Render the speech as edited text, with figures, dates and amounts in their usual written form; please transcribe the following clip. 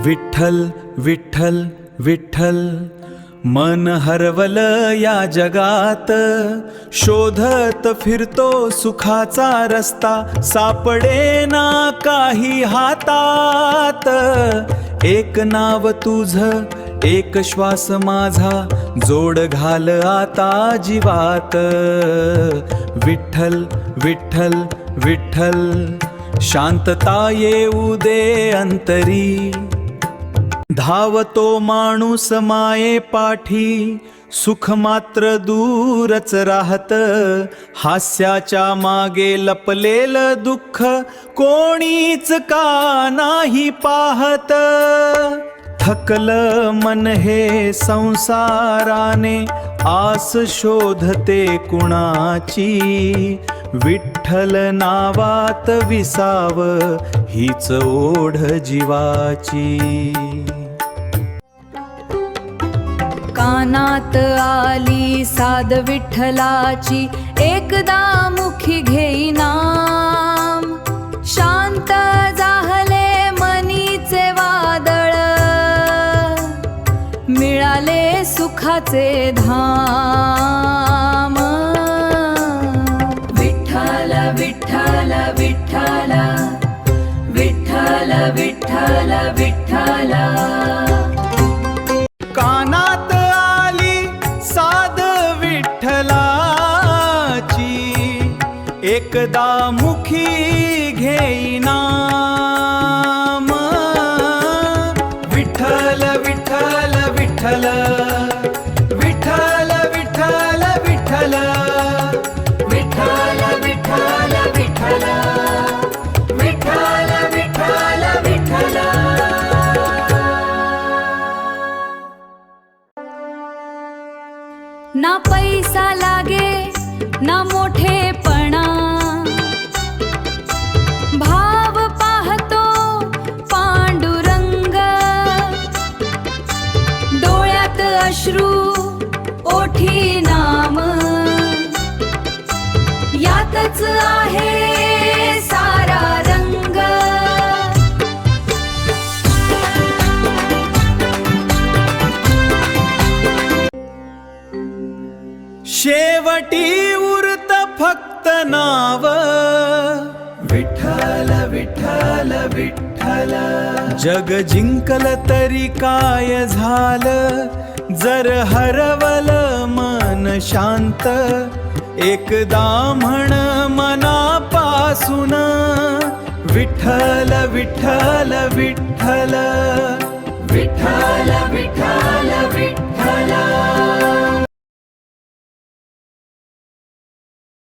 विठ्ठल विठ्ठल विठ्ठल, मन हरवल या जगात, शोधत फिरतो सुखाचा रस्ता, सापडेना काही हातात. एक नाव तुझ एक श्वास माझा, जोड घाल आता जीवात. विठ्ठल विठ्ठल विठ्ठल, शांतता येऊ दे अंतरी. धावतो माणूस माये पाठी, सुख मात्र दूरच राहत. हास्याच्या मागे लपलेलं दुःख, कोणीच का नाही पाहत. थकलं मन हे संसाराने, आस शोधते कुणाची. विठ्ठल नावात विसाव, हीच ओढ जीवाची. कानात आली साद विठ्ठलाची, एकदा मुखी घेई नाम. शांत जाहले मनीचे वादळ, मिळाले सुखाचे धाम. विठ्ठल विठ्ठल विठ्ठल, विठ्ठल विठ्ठल विठ्ठल. कानात आली साद विठ्ठलाची, एकदा मुखी घेई नाम. विठ्ठल विठ्ठल विठ्ठल, विठ्ठल विठ्ठल विठ्ठल, विठ्ठल विठ्ठल विठ्ठल, विठ्ठल विठ्ठल विठ्ठल. ना पैसा लागे ना मोठेपणा, भाव पाहतो पांडुरंग. डोळ्यात अश्रू ओठी नाम, यातच आहे सारा रंग. शेवटी उरत फक्त नाव, विठ्ठल विठ्ठल विठ्ठल. जग जिंकल तरी काय झालं, जर हरवल मन शांत. एकदा म्हण मनापासून, विठ्ठल विठ्ठल विठ्ठल, विठ्ठल विठ्ठल.